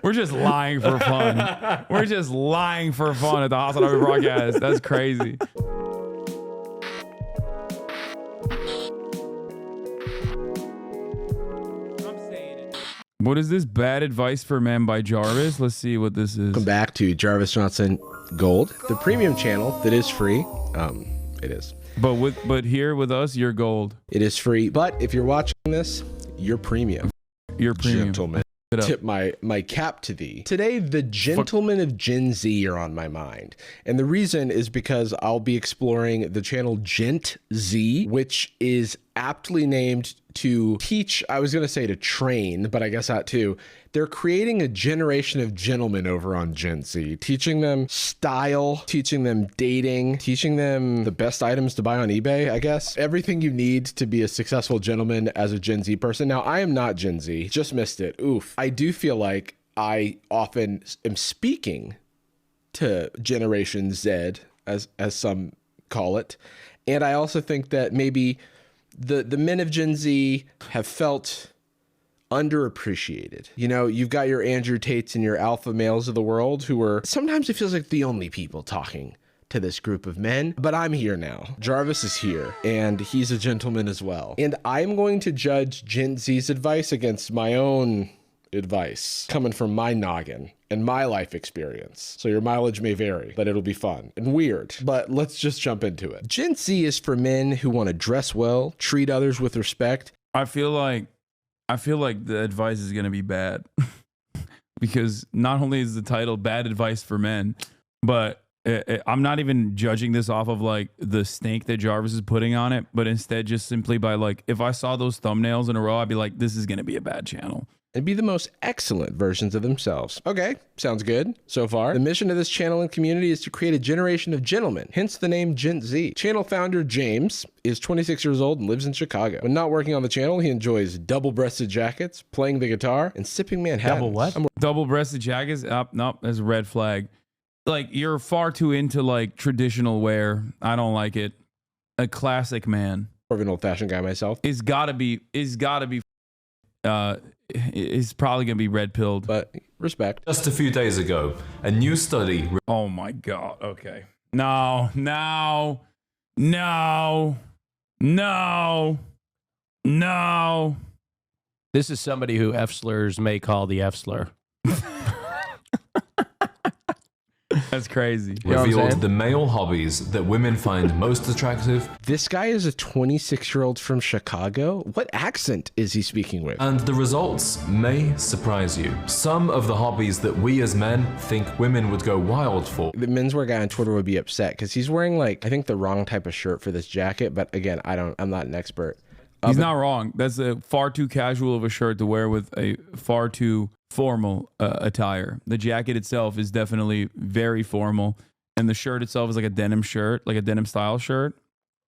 We're just lying for fun. We're just lying for fun at the Hasanabi broadcast. That's crazy. What is this? Bad Advice for Men by Jarvis? Let's see what this is. Welcome back to Jarvis Johnson Gold, the premium channel that is free. It is. But here with us, you're gold. It is free. But if you're watching this, you're premium. You're premium. Gentlemen. Tip my cap to thee. Today, the gentlemen of Gen Z are on my mind. And the reason is because I'll be exploring the channel Gent Z, which is aptly named to teach, I was going to say to train, but I guess that too. They're creating a generation of gentlemen over on Gen Z, teaching them style, teaching them dating, teaching them the best items to buy on eBay, I guess. Everything you need to be a successful gentleman as a Gen Z person. Now, I am not Gen Z, just missed it. Oof. I do feel like I often am speaking to Generation Z, as some call it. And I also think that maybe the men of Gen Z have felt underappreciated. You know, you've got your Andrew Tates and your alpha males of the world who are, sometimes it feels like the only people talking to this group of men, but I'm here now. Jarvis is here and he's a gentleman as well. And I'm going to judge Gen Z's advice against my own advice coming from my noggin and my life experience. So your mileage may vary, but it'll be fun and weird. But let's just jump into it. Gen Z is for men who want to dress well, treat others with respect. I feel like the advice is going to be bad because not only is the title Bad Advice for Men, but I'm not even judging this off of like the stink that Jarvis is putting on it, but instead just simply by like, if I saw those thumbnails in a row, I'd be like, this is going to be a bad channel. And be the most excellent versions of themselves. Okay, sounds good so far. The mission of this channel and community is to create a generation of gentlemen, hence the name Gen Z. Channel founder James is 26 years old and lives in Chicago. When not working on the channel, he enjoys double-breasted jackets, playing the guitar, and sipping Manhattan. Double what? Double-breasted jackets? Nope, that's a red flag. Like, you're far too into like traditional wear. I don't like it. A classic man. More of an old-fashioned guy myself. It's probably gonna be red pilled, but respect. Just a few days ago, a new study. Oh my God. Okay. No. This is somebody who F slurs may call the F slur. That's crazy. Revealed the male hobbies that women find most attractive. This guy is a 26-year-old from Chicago. What accent is he speaking with? And the results may surprise you. Some of the hobbies that we as men think women would go wild for. The menswear guy on Twitter would be upset because he's wearing like, I think the wrong type of shirt for this jacket. But again, I'm not an expert. He's not wrong. That's a far too casual of a shirt to wear with a far too formal attire. The jacket itself is definitely very formal, and the shirt itself is like a denim shirt, like a denim style shirt.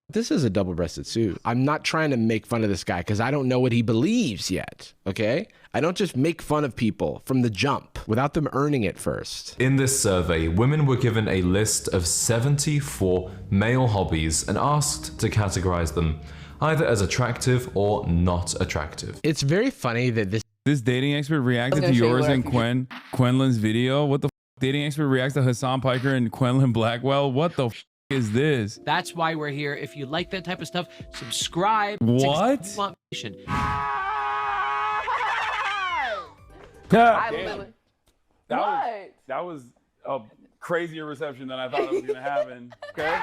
This is a double-breasted suit. I'm not trying to make fun of this guy because I don't know what he believes yet, okay? I don't just make fun of people from the jump without them earning it first. In this survey, women were given a list of 74 male hobbies and asked to categorize them, either as attractive or not attractive. It's very funny that this dating expert reacted to yours and Quenlin's video. What the f? Dating expert reacts to Hassan Piker and Quenlin Blackwell. What the f is this? That's why we're here. If you like that type of stuff, subscribe. What? That was a crazier reception than I thought it was gonna happen. Okay.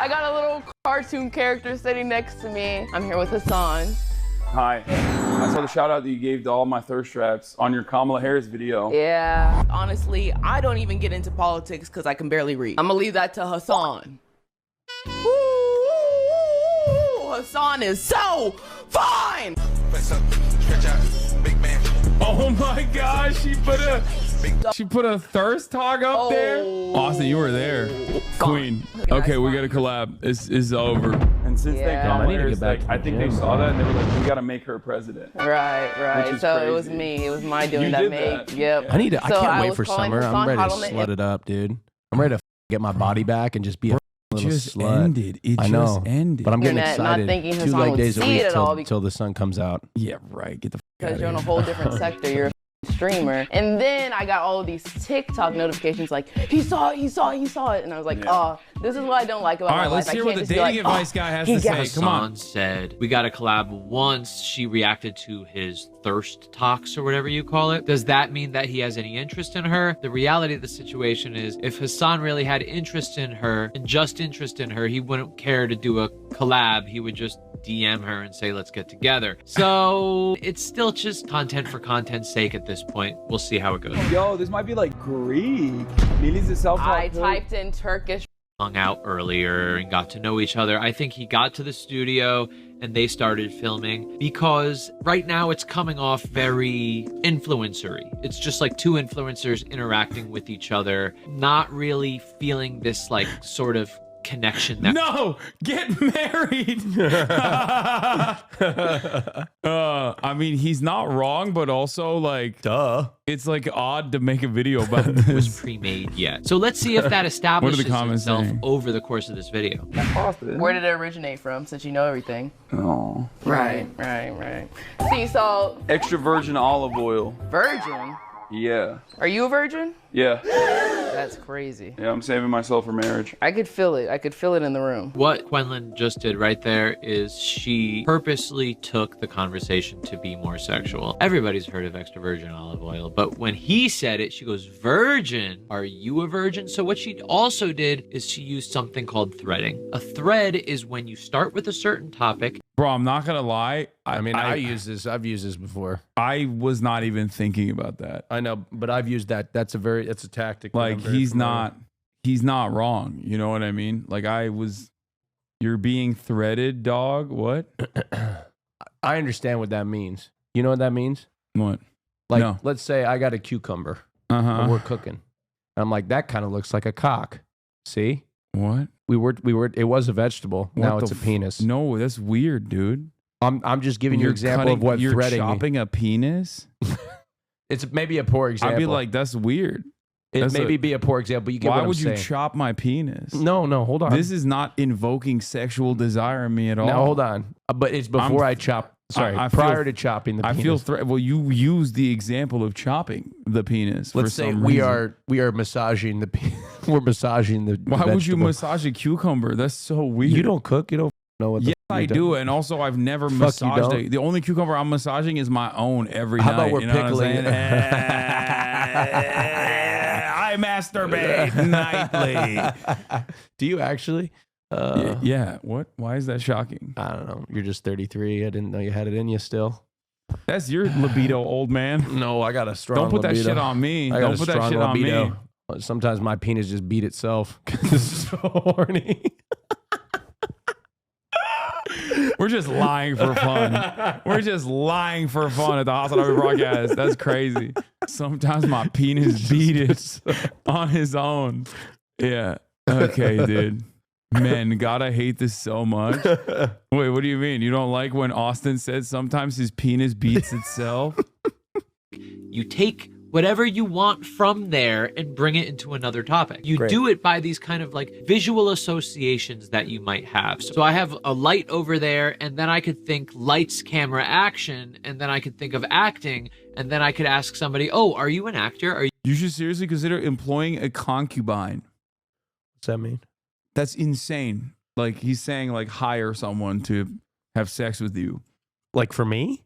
I got a little cartoon character sitting next to me. I'm here with Hasan. Hi. I saw the shout out that you gave to all my thirst traps on your Kamala Harris video. Yeah. Honestly, I don't even get into politics because I can barely read. I'm gonna leave that to Hasan. Woo! Hasan is so fine! Oh my gosh, she put a thirst hog up there. Austin, you were there. Queen. Okay, we got to collab. It's over. And since they I think they saw that and they were like, we got to make her president. Right. So crazy. It was me. It was my doing that make. Yep. I can't wait for summer. I'm ready to slut it up, dude. I'm ready to get my body back and just be a little slut. Ended. It just ended. But I'm getting excited. Not thinking 2 leg days a week till till the sun comes out. Yeah, right. Get the because you're in a whole different sector. You're a streamer. And then I got all of these TikTok notifications like, he saw it. And I was like, oh, this is what I don't like about my life. All right, let's hear what the dating advice guy has to say. Come on. Hasan said, we got to collab once. She reacted to his thirst talks or whatever you call it. Does that mean that he has any interest in her? The reality of the situation is if Hasan really had interest in her and just interest in her, he wouldn't care to do a collab. He would just DM her and say, let's get together. So it's still just content for content's sake at this point. We'll see how it goes. Yo, this might be like Greek. Melis is self-taught. I typed in Turkish. Hung out earlier and got to know each other. I think he got to the studio and they started filming because right now it's coming off very influencery. It's just like two influencers interacting with each other, not really feeling this like sort of connection that No, get married. I mean, he's not wrong, but also like, duh. It's like odd to make a video about was this. pre-made yet. So let's see if that establishes itself saying? over the course of this video. Austin. Where did it originate from, since you know everything? Oh. Right. Sea salt. Extra virgin olive oil. Virgin? Yeah. Are you a virgin? Yeah. That's crazy. Yeah, I'm saving myself for marriage. I could feel it. I could feel it in the room. What Quenlin just did right there is she purposely took the conversation to be more sexual. Everybody's heard of extra virgin olive oil, but when he said it, she goes, virgin? Are you a virgin? So what she also did is she used something called threading. A thread is when you start with a certain topic. Bro, I'm not gonna lie. I use this. I've used this before. I was not even thinking about that. I know, but I've used that. That's a tactic. Like he's not wrong. You know what I mean? Like you're being threaded, dog. What? I understand what that means. You know what that means? What? Like, No. let's say I got a cucumber and we're cooking. And I'm like, that kind of looks like a cock. See? What? It was a vegetable. What Now the it's a penis. No, that's weird, dude. I'm just giving you an example of what you're threading. chopping a penis. It's maybe a poor example. I'd be like, that's weird. It maybe be a poor example. You get Why what I'm would you saying. chop my penis? No, hold on. This is not invoking sexual desire in me at all. Now hold on. But it's before I chop. Sorry, prior to chopping the penis. I feel well, you use the example of chopping the penis. Let's say we are massaging the penis. We're massaging the. Why would you vegetable. massage a cucumber? That's so weird. You don't cook. You don't know what. Yes, I do, and also I've never massaged it. The only cucumber I'm massaging is my own every How night. about we're pickling it? I masturbate nightly. Do you actually? Yeah. What? Why is that shocking? I don't know. You're just 33. I didn't know you had it in you still. That's your libido, old man. No, I got a strong. Don't put libido. that shit on me. I got Don't a put that strong shit on libido. me. Sometimes my penis just beat itself because it's so horny. We're just lying for fun. We're just lying for fun at the Hasanabi broadcast. That's crazy. Sometimes my penis beat it on his own. Yeah. Okay, dude. Man, gotta hate this so much. Wait, what do you mean? You don't like when Austin said sometimes his penis beats itself? You take whatever you want from there and bring it into another topic. You do it by these kind of like visual associations that you might have. So I have a light over there, and then I could think lights, camera, action, and then I could think of acting, and then I could ask somebody, oh, are you an actor? You should seriously consider employing a concubine. What's that mean? That's insane. Like he's saying like hire someone to have sex with you. Like for me?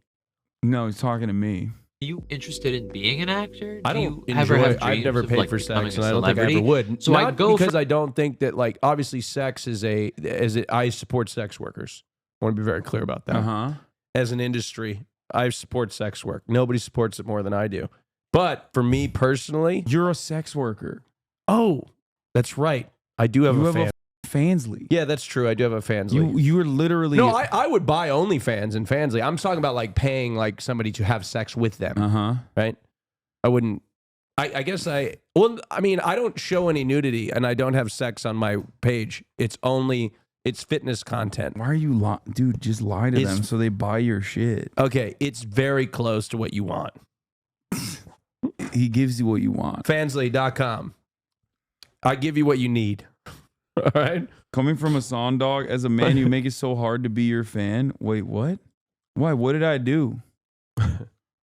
No, he's talking to me. Are you interested in being an actor? I don't you ever have I've never dreams of, paid like, for becoming sex, a and I don't think I ever would. So I go because I don't think that like obviously sex is I support sex workers. I want to be very clear about that. As an industry, I support sex work. Nobody supports it more than I do. But for me personally, you're a sex worker. Oh, that's right. I do have a Fansly. Yeah, that's true. I do have a Fansly. You are literally No, I would buy OnlyFans and Fansly. I'm talking about like paying like somebody to have sex with them. Right? I wouldn't. I guess I mean, I don't show any nudity and I don't have sex on my page. It's fitness content. Why are you dude? Just lie to them so they buy your shit. Okay, it's very close to what you want. He gives you what you want. Fansly.com. I give you what you need. All right. Coming from Hasan, dog, as a man, you make it so hard to be your fan. Wait, what? Why? What did I do?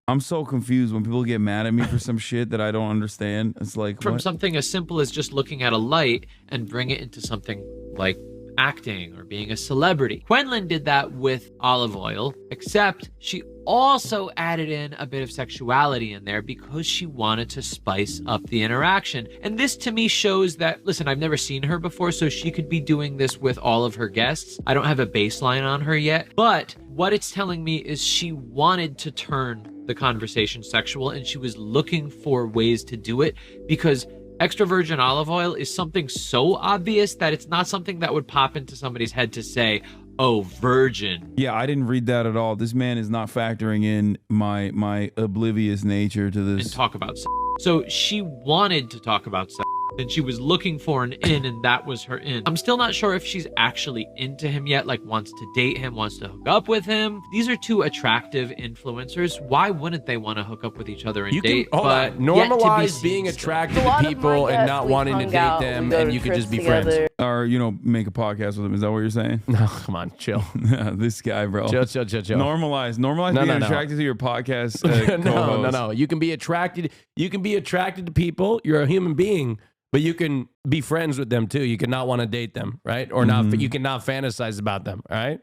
I'm so confused when people get mad at me for some shit that I don't understand. It's like, From what? something as simple as just looking at a light and bring it into something like acting or being a celebrity. Quenlin did that with olive oil, except she also added in a bit of sexuality in there because she wanted to spice up the interaction. And this to me shows that, listen, I've never seen her before, so she could be doing this with all of her guests. I don't have a baseline on her yet, but what it's telling me is she wanted to turn the conversation sexual, and she was looking for ways to do it because extra virgin olive oil is something so obvious that it's not something that would pop into somebody's head to say, oh, virgin. Yeah, I didn't read that at all. This man is not factoring in my oblivious nature to this. And talk about sex. So she wanted to talk about sex, and she was looking for an in, and that was her in. I'm still not sure if she's actually into him yet, like wants to date him, wants to hook up with him. These are two attractive influencers. Why wouldn't they want to hook up with each other and date? But normalize being attracted to people and not wanting to date them, and you could just be friends. Or, you know, make a podcast with him. Is that what you're saying? No, come on, chill. This guy, bro. Chill. Normalize being attracted to your podcast. No. You can be attracted. You can be attracted to people. You're a human being, but you can be friends with them too. You can not want to date them, right? Or not. You can not fantasize about them, right?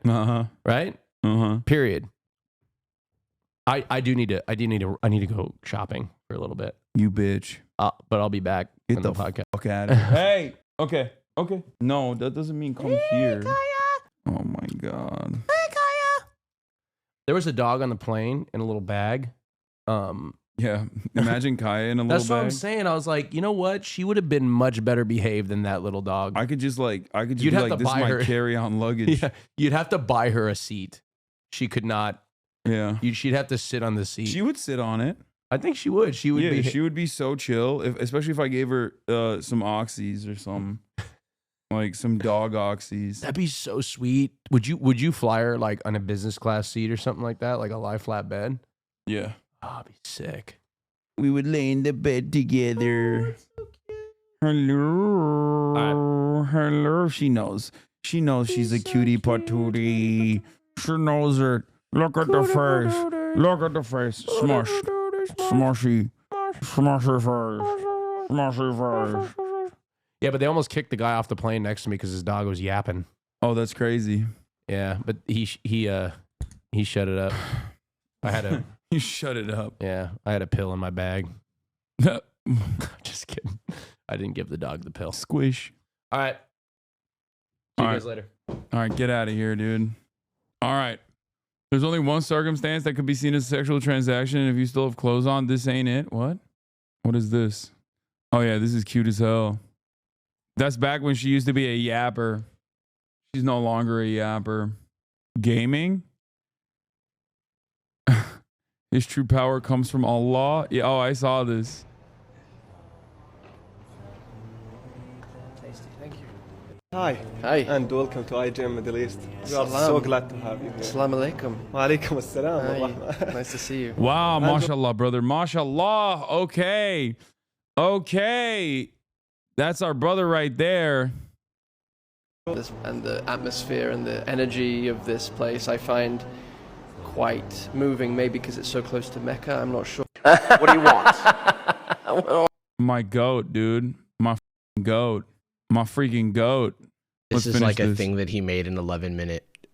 Right? Period. I need to go shopping for a little bit. You bitch. But I'll be back. Get the podcast. Fuck out of here. Hey. Okay. No, that doesn't mean come here. Kaya. Oh my god. Hey, Kaya. There was a dog on the plane in a little bag. Yeah. Imagine Kaya in a little bag. That's what I'm saying. I was like, you know what? She would have been much better behaved than that little dog. I could just be like, this is her my carry-on luggage. Yeah, you'd have to buy her a seat. She could not. Yeah. She'd have to sit on the seat. She would sit on it. I think she would. She would be so chill, especially if I gave her some oxys or something. Like some dog oxys. That'd be so sweet. Would you fly her like on a business class seat or something like that, like a lie flat bed? Yeah. Oh, that'd be sick. We would lay in the bed together. Oh, so hello. Hello. She knows. She's a cutie patootie. She knows it. Look at the face. Look at the face. Smush. Smushy. Smushy face. Smushy face. Yeah, but they almost kicked the guy off the plane next to me because his dog was yapping. Oh, that's crazy. Yeah, but he shut it up. I had a You shut it up. Yeah, I had a pill in my bag. Just kidding. I didn't give the dog the pill. Squish. All right. See you guys later. All right, get out of here, dude. All right. There's only one circumstance that could be seen as a sexual transaction, and if you still have clothes on, this ain't it. What? What is this? Oh yeah, this is cute as hell. That's back when she used to be a yapper. She's no longer a yapper. Gaming? His true power comes from Allah. Yeah, oh, I saw this. Tasty, thank you. Hi. Hi. And welcome to IGM Middle East. We are so glad to have you here. Assalamu alaikum. Wa alaikum assalam. Nice to see you. Wow, mashallah, brother. Mashallah. Okay. That's our brother right there. And the atmosphere and the energy of this place I find quite moving, maybe because it's so close to Mecca. I'm not sure. What do you want? My goat, dude. My goat. My freaking goat. This is like a thing that he made an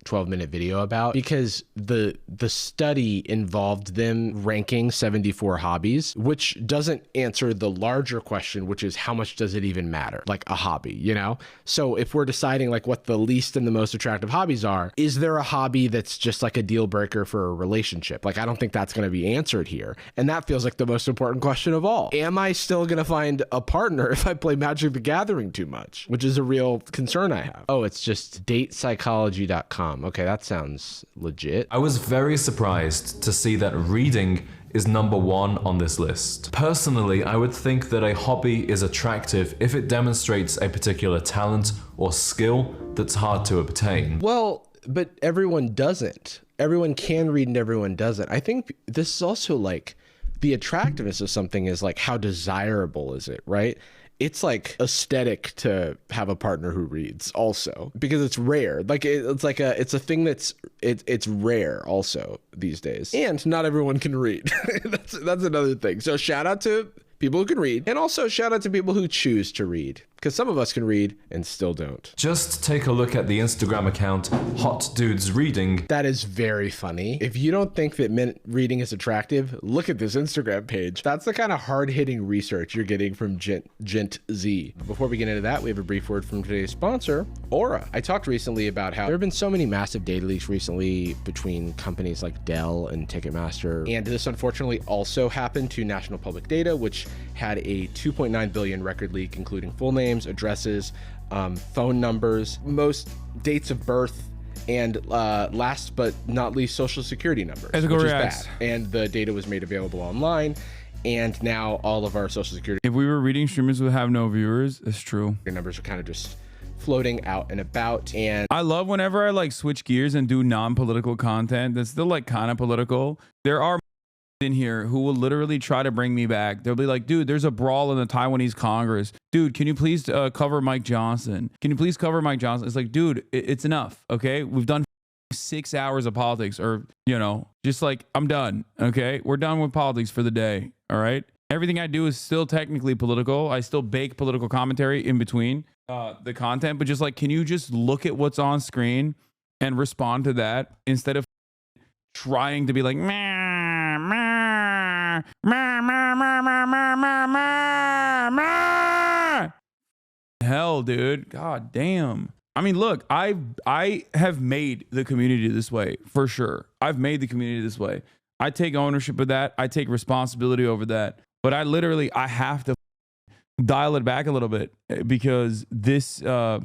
12-minute video about, because the study involved them ranking 74 hobbies, which doesn't answer the larger question, which is how much does it even matter? Like a hobby, you know? So if we're deciding like what the least and the most attractive hobbies are, is there a hobby that's just like a deal breaker for a relationship? Like, I don't think that's going to be answered here. And that feels like the most important question of all. Am I still going to find a partner if I play Magic the Gathering too much? Which is a real concern I have. Oh, it's just datepsychology.com. Okay, that sounds legit. I was very surprised to see that reading is number 1 on this list. Personally, I would think that a hobby is attractive if it demonstrates a particular talent or skill that's hard to obtain. Well, but everyone doesn't. Everyone can read and everyone doesn't. I think this is also like the attractiveness of something is like how desirable is it, right? it's like aesthetic to have a partner who reads also, because it's rare. Like it's a thing it's rare also these days, and not everyone can read. that's another thing. So shout out to people who can read, and also shout out to people who choose to read, because some of us can read and still don't. Just take a look at the Instagram account Hot Dudes Reading. That is very funny. If you don't think that men reading is attractive, look at this Instagram page. That's the kind of hard-hitting research you're getting from Gent Z. Before we get into that, we have a brief word from today's sponsor, Aura. I talked recently about how there have been so many massive data leaks recently between companies like Dell and Ticketmaster, and this unfortunately also happened to National Public Data, which had a 2.9 billion record leak, including full names, addresses, phone numbers, most dates of birth, and last but not least, social security numbers, which is bad. And the data was made available online, and now all of our social security, if we were reading streamers would have no viewers. It's true. your numbers are kind of just floating out and about. And I love whenever I like switch gears and do non-political content that's still like kind of political. There are in here who will literally try to bring me back. They'll be like, dude, there's a brawl in the Taiwanese Congress. Dude, can you please cover Mike Johnson? Can you please cover Mike Johnson? It's like, dude, it's enough. Okay. We've done 6 hours of politics, or, you know, just like, I'm done. Okay. We're done with politics for the day. All right. Everything I do is still technically political. I still bake political commentary in between the content, but just like, can you just look at what's on screen and respond to that instead of trying to be like, hell, dude. God damn. I mean, look, I have made the community this way for sure. I've made the community this way. I take ownership of that. I take responsibility over that. But I have to dial it back a little bit, because this, I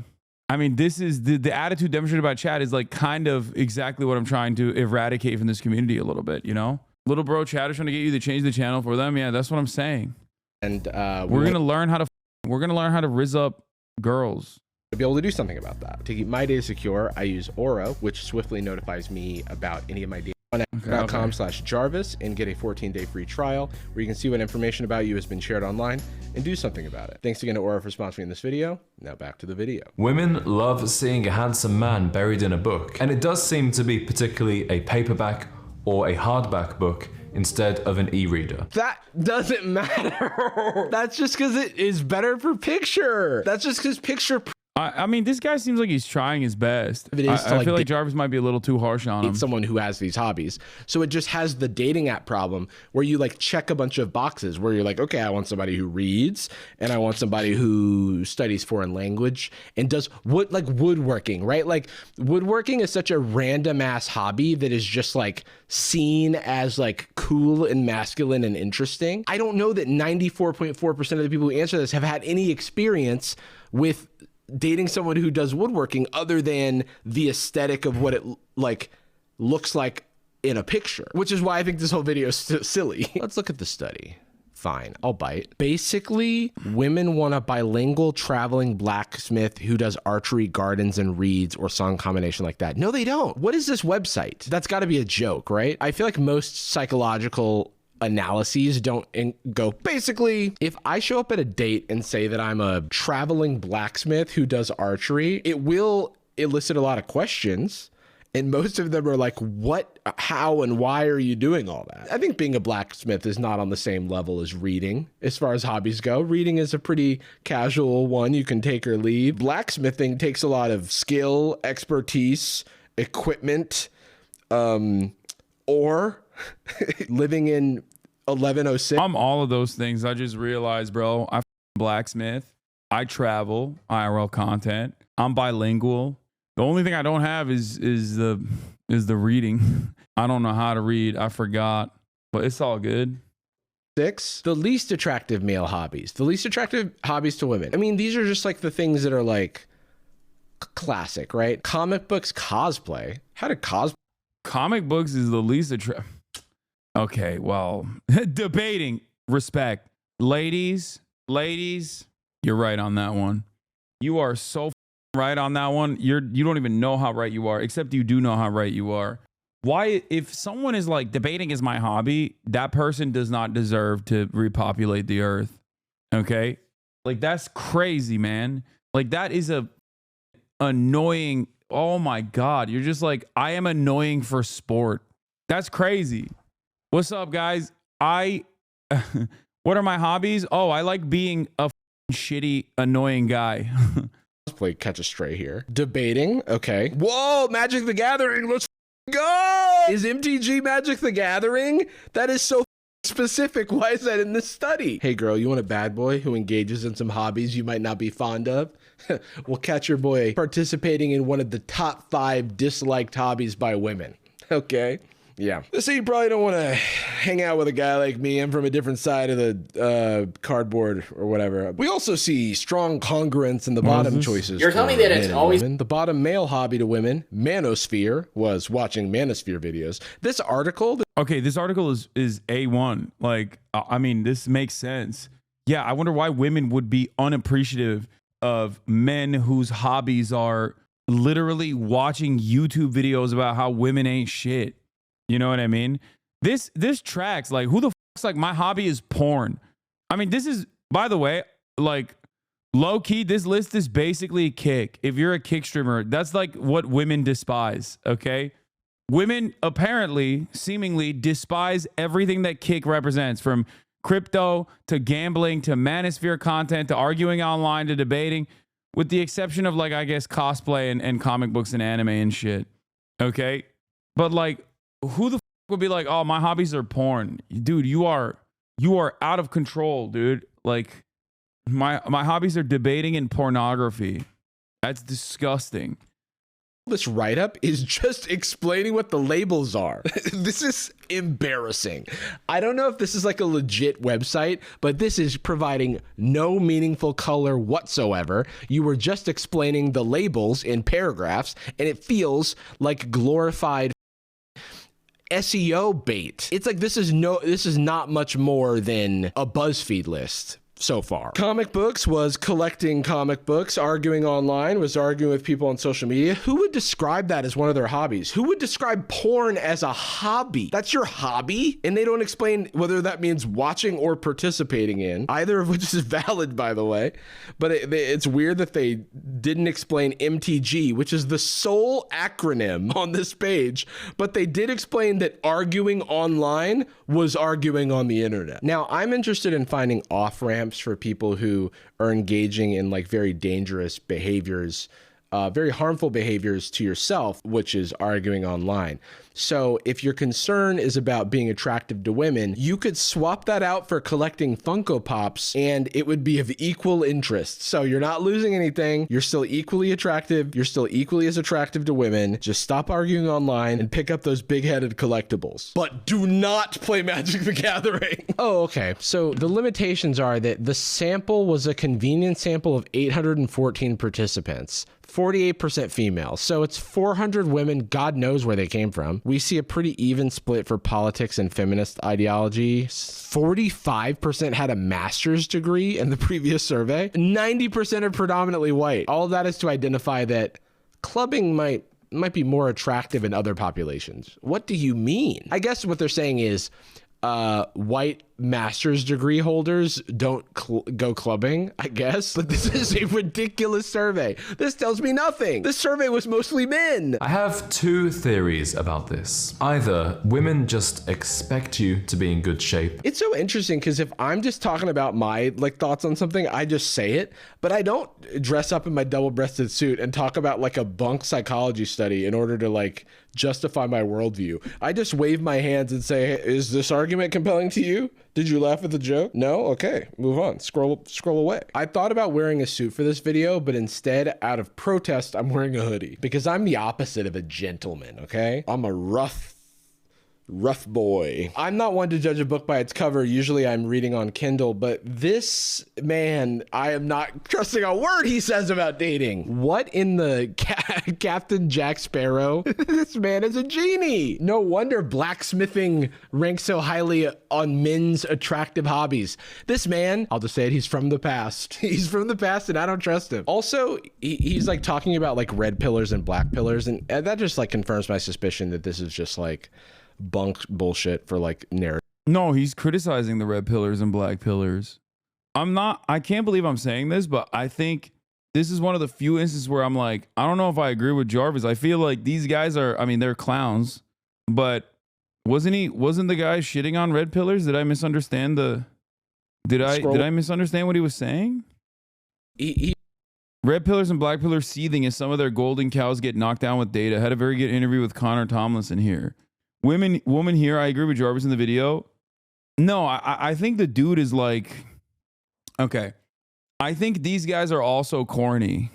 mean, this is the attitude demonstrated by chat is like kind of exactly what I'm trying to eradicate from this community a little bit, you know? Little bro chat is trying to get you to change the channel for them. Yeah, that's what I'm saying. And we're gonna learn how to rizz up girls. To be able to do something about that. To keep my data secure, I use Aura, which swiftly notifies me about any of my data on .com/Jarvis, and get a 14-day free trial where you can see what information about you has been shared online and do something about it. Thanks again to Aura for sponsoring this video. Now back to the video. Women love seeing a handsome man buried in a book, and it does seem to be particularly a paperback or a hardback book instead of an e-reader. That doesn't matter. That's just because it is better for picture. That's just because picture. I mean, this guy seems like he's trying his best. I feel like Jarvis might be a little too harsh on him. Someone who has these hobbies. So it just has the dating app problem where you like check a bunch of boxes where you're like, okay, I want somebody who reads, and I want somebody who studies foreign language and does woodworking, right? Like woodworking is such a random ass hobby that is just like seen as like cool and masculine and interesting. I don't know that 94.4% of the people who answer this have had any experience with dating someone who does woodworking other than the aesthetic of what it like looks like in a picture, which is why I think this whole video is silly. Let's look at the study. Fine, I'll bite. Basically, women want a bilingual traveling blacksmith who does archery, gardens, and reads, or some combination like that. No, they don't. What is this website? That's got to be a joke, right? I feel like most psychological analyses don't go, basically, if I show up at a date and say that I'm a traveling blacksmith who does archery, it will elicit a lot of questions. And most of them are like, what, how, and why are you doing all that? I think being a blacksmith is not on the same level as reading as far as hobbies go. Reading is a pretty casual one. You can take or leave. Blacksmithing takes a lot of skill, expertise, equipment, or living in 1106. I'm all of those things. I just realized, bro, I'm blacksmith. I travel, IRL content. I'm bilingual. The only thing I don't have is the reading. I don't know how to read. I forgot, but it's all good. 6, the least attractive male hobbies. The least attractive hobbies to women. I mean, these are just like the things that are like classic, right? Comic books, cosplay. How did cosplay? Comic books is the least attractive. Okay, well, debating, respect. Ladies, you're right on that one. You are so right on that one. You don't even know how right you are, except you do know how right you are. Why, if someone is like, debating is my hobby, that person does not deserve to repopulate the earth. Okay? Like, that's crazy, man. Like, that is a annoying. Oh my God. You're just like, I am annoying for sport. That's crazy. What's up, guys? What are my hobbies? Oh, I like being a shitty, annoying guy. Let's play catch a stray here. Debating. Okay. Whoa, Magic the Gathering. Let's go. Is MTG Magic the Gathering? That is so specific. Why is that in this study? Hey girl, you want a bad boy who engages in some hobbies you might not be fond of? We'll catch your boy participating in one of the top 5 disliked hobbies by women. Okay. Yeah. So you probably don't want to hang out with a guy like me. I'm from a different side of the cardboard or whatever. We also see strong congruence in the bottom choices. You're telling me that it's always the bottom male hobby to women. Manosphere was watching Manosphere videos. This article. Okay, this article is A1. Like, I mean, this makes sense. Yeah, I wonder why women would be unappreciative of men whose hobbies are literally watching YouTube videos about how women ain't shit. You know what I mean? This tracks. Like, who the fuck's like, my hobby is porn? I mean, this is, by the way, like, low key, this list is basically Kick. If you're a Kick streamer, that's like what women despise, okay? Women apparently, seemingly despise everything that Kick represents, from crypto to gambling to manosphere content to arguing online to debating, with the exception of, like, I guess cosplay and comic books and anime and shit, okay? But, like, who the f would be like, oh, my hobbies are porn? Dude, you are out of control, dude. Like, my hobbies are debating and pornography. That's disgusting. This write-up is just explaining what the labels are. This is embarrassing. I don't know if this is like a legit website, but this is providing no meaningful color whatsoever. You were just explaining the labels in paragraphs, and it feels like glorified SEO bait. It's like this is not much more than a BuzzFeed list so far. Comic books was collecting comic books. Arguing online was arguing with people on social media. Who would describe that as one of their hobbies? Who would describe porn as a hobby? That's your hobby? And they don't explain whether that means watching or participating in, either of which is valid, by the way. But it's weird that they didn't explain MTG, which is the sole acronym on this page, but they did explain that arguing online was arguing on the internet. Now, I'm interested in finding off-ramps for people who are engaging in like very dangerous behaviors, very harmful behaviors to yourself, which is arguing online. So if your concern is about being attractive to women, you could swap that out for collecting Funko Pops and it would be of equal interest. So you're not losing anything. You're still equally attractive. You're still equally as attractive to women. Just stop arguing online and pick up those big-headed collectibles. But do not play Magic the Gathering. Oh, okay. So the limitations are that the sample was a convenient sample of 814 participants. 48% female. So it's 400 women. God knows where they came from. We see a pretty even split for politics and feminist ideology. 45% had a master's degree in the previous survey. 90% are predominantly white. All of that is to identify that clubbing might be more attractive in other populations. What do you mean? I guess what they're saying is white master's degree holders don't go clubbing, I guess. But this is a ridiculous survey. This tells me nothing. This survey was mostly men. I have 2 theories about this. Either women just expect you to be in good shape. It's so interesting because if I'm just talking about my like thoughts on something, I just say it, but I don't dress up in my double-breasted suit and talk about like a bunk psychology study in order to like justify my worldview. I just wave my hands and say, hey, is this argument compelling to you? Did you laugh at the joke? No? Okay, move on. Scroll away. I thought about wearing a suit for this video, but instead, out of protest, I'm wearing a hoodie because I'm the opposite of a gentleman, okay? I'm a rough boy. I'm not one to judge a book by its cover. Usually I'm reading on Kindle, but this man, I am not trusting a word he says about dating. What in the Captain Jack Sparrow? This man is a genie. No wonder blacksmithing ranks so highly on men's attractive hobbies. This man, I'll just say it, he's from the past. He's from the past and I don't trust him. Also, he's like talking about like red pillars and black pillars, and that just like confirms my suspicion that this is just like bunk bullshit for like narrative. No, he's criticizing the red pillars and black pillars. I can't believe I'm saying this, but I think this is one of the few instances where I'm like, I don't know if I agree with Jarvis. I feel like these guys are, I mean, they're clowns, but wasn't the guy shitting on red pillars? Did I misunderstand did I misunderstand what he was saying? Red pillars and black pillars seething as some of their golden cows get knocked down with data. Had a very good interview with Connor Tomlinson here. Woman here, I agree with Jarvis in the video. No, I think the dude is like, okay. I think these guys are also corny.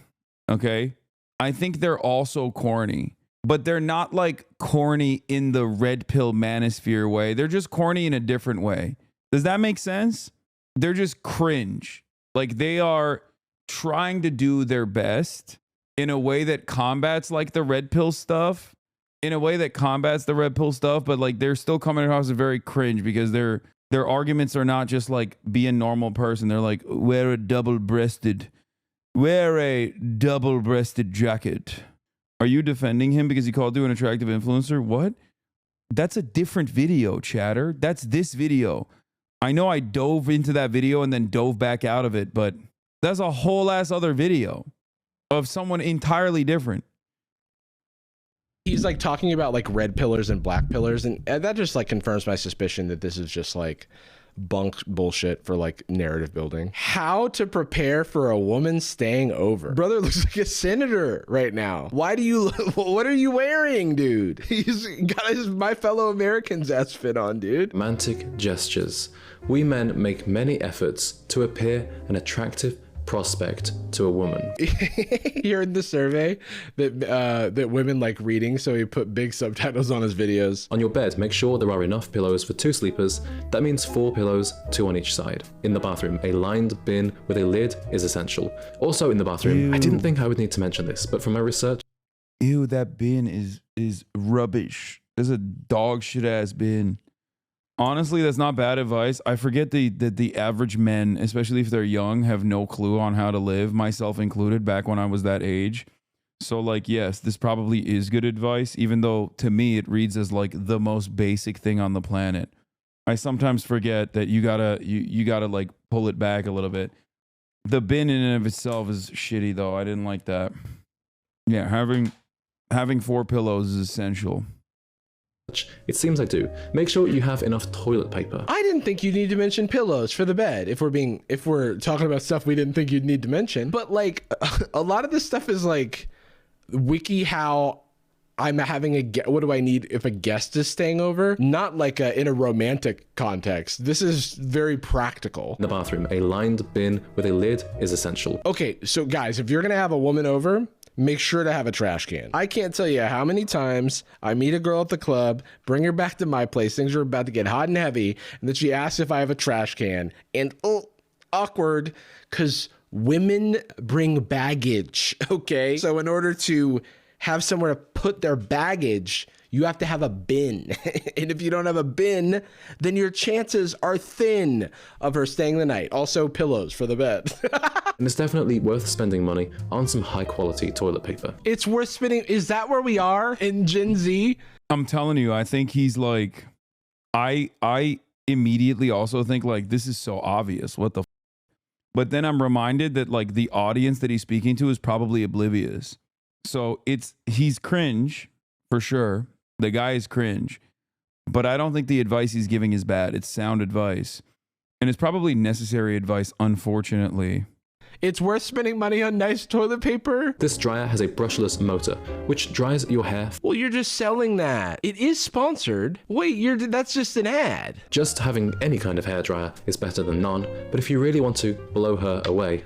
Okay. I think they're also corny, but they're not like corny in the red pill manosphere way. They're just corny in a different way. Does that make sense? They're just cringe. Like they are trying to do their best in a way that combats like the red pill stuff, but like they're still coming across as very cringe because their arguments are not just like be a normal person. They're like, wear a double-breasted jacket. Are you defending him because he called you an attractive influencer? What? That's a different video, chatter. That's this video. I know I dove into that video and then dove back out of it, but that's a whole ass other video of someone entirely different. He's like talking about like red pillars and black pillars, and that just like confirms my suspicion that this is just like bunk bullshit for like narrative building. How to prepare for a woman staying over. Brother looks like a senator right now. What are you wearing, dude? He's got his My Fellow Americans outfit on, dude. Romantic gestures. We men make many efforts to appear an attractive prospect to a woman. He heard the survey that women like reading, so he put big subtitles on his videos. On your bed, make sure there are enough pillows for 2 sleepers. That means 4 pillows, 2 on each side. In the bathroom, a lined bin with a lid is essential. Also in the bathroom, I didn't think I would need to mention this, but from my research, Ew, that bin is rubbish. There's a dog shit ass bin. Honestly, that's not bad advice. I forget that the average men, especially if they're young, have no clue on how to live, myself included, back when I was that age. So like, yes, this probably is good advice, even though to me it reads as like the most basic thing on the planet. I sometimes forget that you gotta like pull it back a little bit. The bin in and of itself is shitty though. I didn't like that. Yeah, having 4 pillows is essential. it seems I do. Make sure you have enough toilet paper. I didn't think you need to mention pillows for the bed if we're talking about stuff we didn't think you'd need to mention. But like a lot of this stuff is like wiki how I'm having what do I need if a guest is staying over? Not like in a romantic context. This is very practical. In the bathroom, a lined bin with a lid is essential. Okay, so guys, if you're gonna have a woman over, make sure to have a trash can. I can't tell you how many times I meet a girl at the club, bring her back to my place, things are about to get hot and heavy, and then she asks if I have a trash can, and oh, awkward, because women bring baggage, okay? So in order to have somewhere to put their baggage, you have to have a bin. And if you don't have a bin, then your chances are thin of her staying the night. Also, pillows for the bed. And it's definitely worth spending money on some high quality toilet paper. It's worth spending. Is that where we are in Gen Z? I'm telling you, I think he's like, I immediately also think like, this is so obvious. What the But then I'm reminded that like the audience that he's speaking to is probably oblivious. So he's cringe for sure. The guy is cringe, but I don't think the advice he's giving is bad. It's sound advice, and it's probably necessary advice, unfortunately. It's worth spending money on nice toilet paper. This dryer has a brushless motor, which dries your hair. Well, you're just selling that. It is sponsored. Wait, that's just an ad. Just having any kind of hairdryer is better than none, but if you really want to blow her away,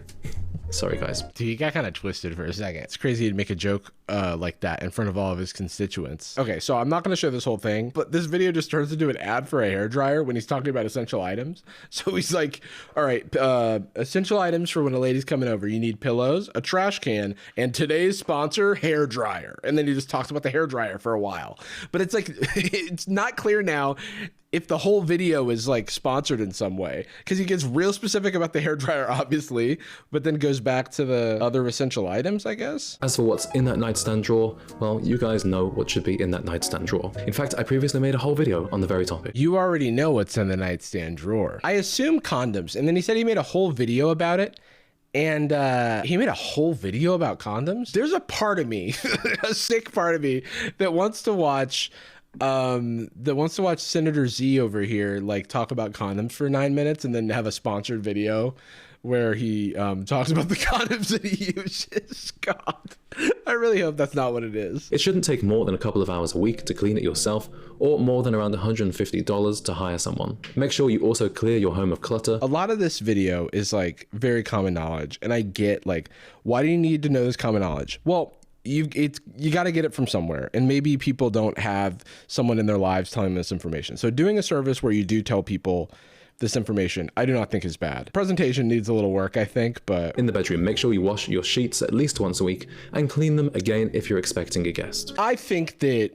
sorry guys. Dude, he got kind of twisted for a second. It's crazy to make a joke like that in front of all of his constituents. Okay, so I'm not going to show this whole thing, but this video just turns into an ad for a hairdryer when he's talking about essential items. So he's like, all right, essential items for when a lady's coming over. You need pillows, a trash can, and today's sponsor, hairdryer. And then he just talks about the hairdryer for a while. But it's like, it's not clear now if the whole video is like sponsored in some way, because he gets real specific about the hairdryer, obviously, but then goes back to the other essential items, I guess. As for what's in that nightstand drawer, well, you guys know what should be in that nightstand drawer. In fact, I previously made a whole video on the very topic. You already know what's in the nightstand drawer. I assume condoms, and then he said he made a whole video about it. And he made a whole video about condoms. There's a part of me, a sick part of me, that wants to watch Senator Z over here like talk about condoms for 9 minutes and then have a sponsored video where he talks about the condoms that he uses. God, I really hope that's not what it is. It shouldn't take more than a couple of hours a week to clean it yourself, or more than around $150 to hire someone. Make sure you also clear your home of clutter. A lot of this video is like very common knowledge, and I get like, why do you need to know this common knowledge? Well, you got to get it from somewhere, and maybe people don't have someone in their lives telling them this information. So doing a service where you do tell people this information, I do not think is bad. Presentation needs a little work, I think, but... In the bedroom, make sure you wash your sheets at least once a week and clean them again if you're expecting a guest. I think that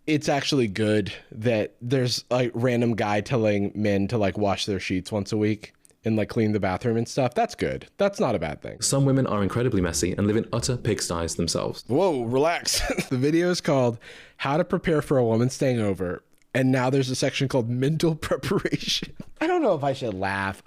it's actually good that there's like random guy telling men to like wash their sheets once a week and like clean the bathroom and stuff. That's good. That's not a bad thing. Some women are incredibly messy and live in utter pigsties themselves. Whoa, relax. The video is called How to Prepare for a Woman Staying Over. And now there's a section called mental preparation. I don't know if I should laugh.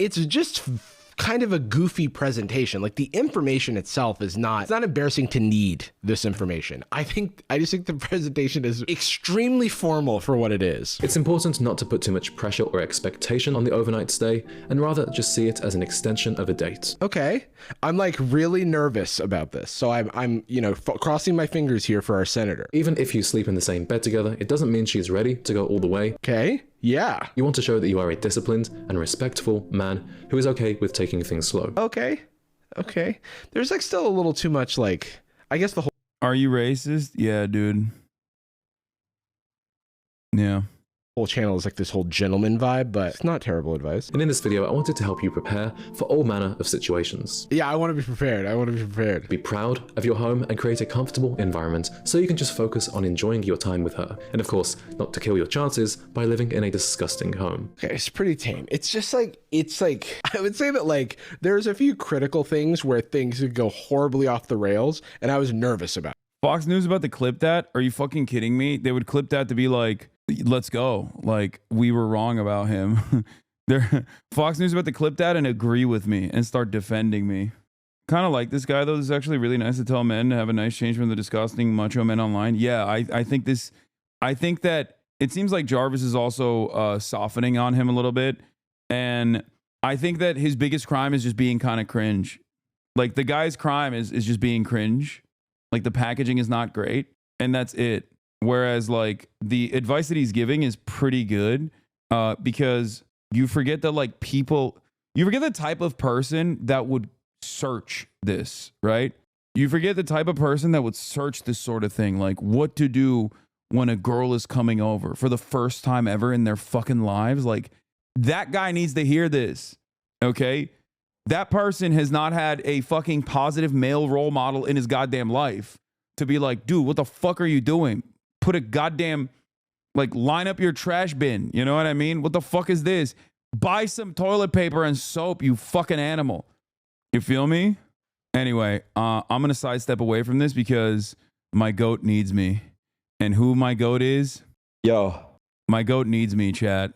It's just kind of a goofy presentation. Like the information itself is not, it's not embarrassing to need this information. I just think the presentation is extremely formal for what it is. It's important not to put too much pressure or expectation on the overnight stay, and rather just see it as an extension of a date. Okay. I'm like really nervous about this. So I'm you know, crossing my fingers here for our senator. Even if you sleep in the same bed together, it doesn't mean she's ready to go all the way. Okay. Yeah. You want to show that you are a disciplined and respectful man who is okay with taking things slow. Okay. Okay. There's like still a little too much like, I guess the whole... Are you racist? Yeah, dude. Yeah. whole channel is like this whole gentleman vibe, but it's not terrible advice. And in this video, I wanted to help you prepare for all manner of situations. Yeah, I want to be prepared. I want to be prepared. Be proud of your home and create a comfortable environment so you can just focus on enjoying your time with her. And of course, not to kill your chances by living in a disgusting home. Okay, it's pretty tame. It's just like, I would say that like, there's a few critical things where things could go horribly off the rails, and I was nervous about it. Fox News about to clip that? Are you fucking kidding me? They would clip that to be like, let's go. Like, we were wrong about him. Fox News about to clip that and agree with me and start defending me. Kind of like this guy, though. This is actually really nice to tell men to have a nice change from the disgusting macho men online. Yeah, I think that it seems like Jarvis is also softening on him a little bit. And I think that his biggest crime is just being kind of cringe. Like, the guy's crime is just being cringe. Like, the packaging is not great, and that's it. Whereas, like, the advice that he's giving is pretty good because you forget that, like, you forget the type of person that would search this, right? You forget the type of person that would search this sort of thing, like what to do when a girl is coming over for the first time ever in their fucking lives. Like, that guy needs to hear this, okay? That person has not had a fucking positive male role model in his goddamn life to be like, dude, what the fuck are you doing? Put a goddamn, like, line up your trash bin. You know what I mean? What the fuck is this? Buy some toilet paper and soap, you fucking animal. You feel me? Anyway, I'm going to sidestep away from this because my goat needs me. And who my goat is? Yo. My goat needs me, chat.